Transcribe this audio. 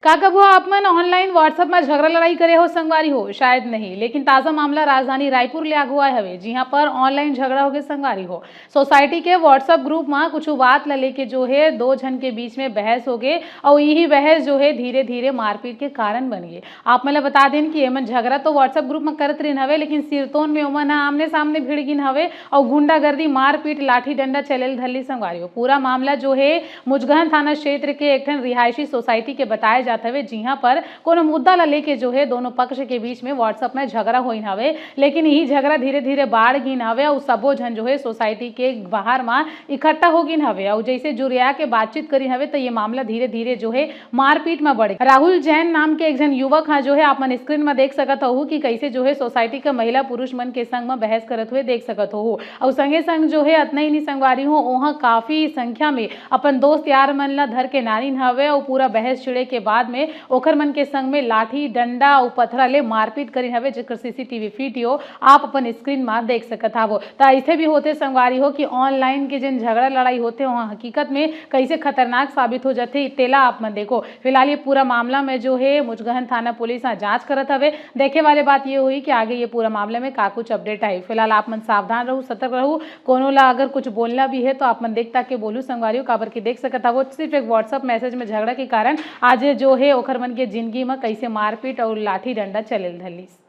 का कबो आप मन ऑनलाइन व्हाट्सएप में झगड़ा लड़ाई करे हो संगवारी हो? शायद नहीं, लेकिन ताजा मामला राजधानी रायपुर ले आगू आए हवे, जिहां पर ऑनलाइन झगड़ा हो गए संगवारी हो। सोसाइटी के व्हाट्सएप ग्रुप में कुछ बात ला लेके जो है दो जन के बीच में बहस हो गए और यही बहस जो है धीरे धीरे मारपीट के कारण बन गए। आप मतलब बता दें कि एमन झगड़ा तो व्हाट्सएप ग्रुप में करत रही हवे, लेकिन सिरतोन में ओमन आमने सामने भिड़ गिन हवे और गुंडागर्दी मारपीट लाठी डंडा चलेल धरली संगवारी हो। पूरा मामला जो है मुजगहन थाना क्षेत्र के एक रिहायशी सोसाइटी के बताए जाते हुए, जहां पर कोनो मुद्दा ला लेके जो है दोनों पक्ष के बीच में व्हाट्सएप में झगड़ा होइन हवे, लेकिन यही झगड़ा धीरे धीरे बाढ़ गिन हवे और सबो जन जो है सोसाइटी के बाहर में इकट्ठा हो गिन हवे और जैसे जुरिया के बातचीत करी हवे तो ये मामला धीरे धीरे जो है मारपीट में बढ़े। राहुल जैन नाम के एक जन युवक हाँ जो है आप मन स्क्रीन में देख सकत हो कि कैसे जो है सोसाइटी के महिला पुरुष मन के संग में बहस करत हुए देख सकत हो और संगे संग जो है अतना ही नहीं संगवारी हो वहां काफी संख्या में अपन दोस्त यार मन ला धर के नारिन हवे और पूरा बहस छिड़े के बाद में ओखर मन के संग में लाठी डंडा और पत्थरा ले मारपीट करी हवे, जेकर सीसीटीवी वीडियो आप अपन स्क्रीन में देख सकत हवो। तो ऐसे भी होते संगवारी हो कि ऑनलाइन के जिन झगड़ा लड़ाई होते वहाँ हकीकत में कैसे खतरनाक साबित हो जाते तेला आप मन देखो। फिलहाल ये पूरा मामला में जो है मुजगहन थाना पुलिस जांच करत हवे। देखे वाले बात ये हुई कि आगे ये पूरा मामले में का कुछ अपडेट आई। फिलहाल आप मन सावधान रहू, सतर्क रहू। कोनो ला अगर कुछ बोलना भी है तो आप मन देखता के बोलू संगवारी हो, काबर की देख सकत हवो सिर्फ एक व्हाट्सएप मैसेज में झगड़ा के कारण आज जो है ओखर मन के जिंदगी में कैसे मारपीट और लाठी डंडा चलेल धरलिस।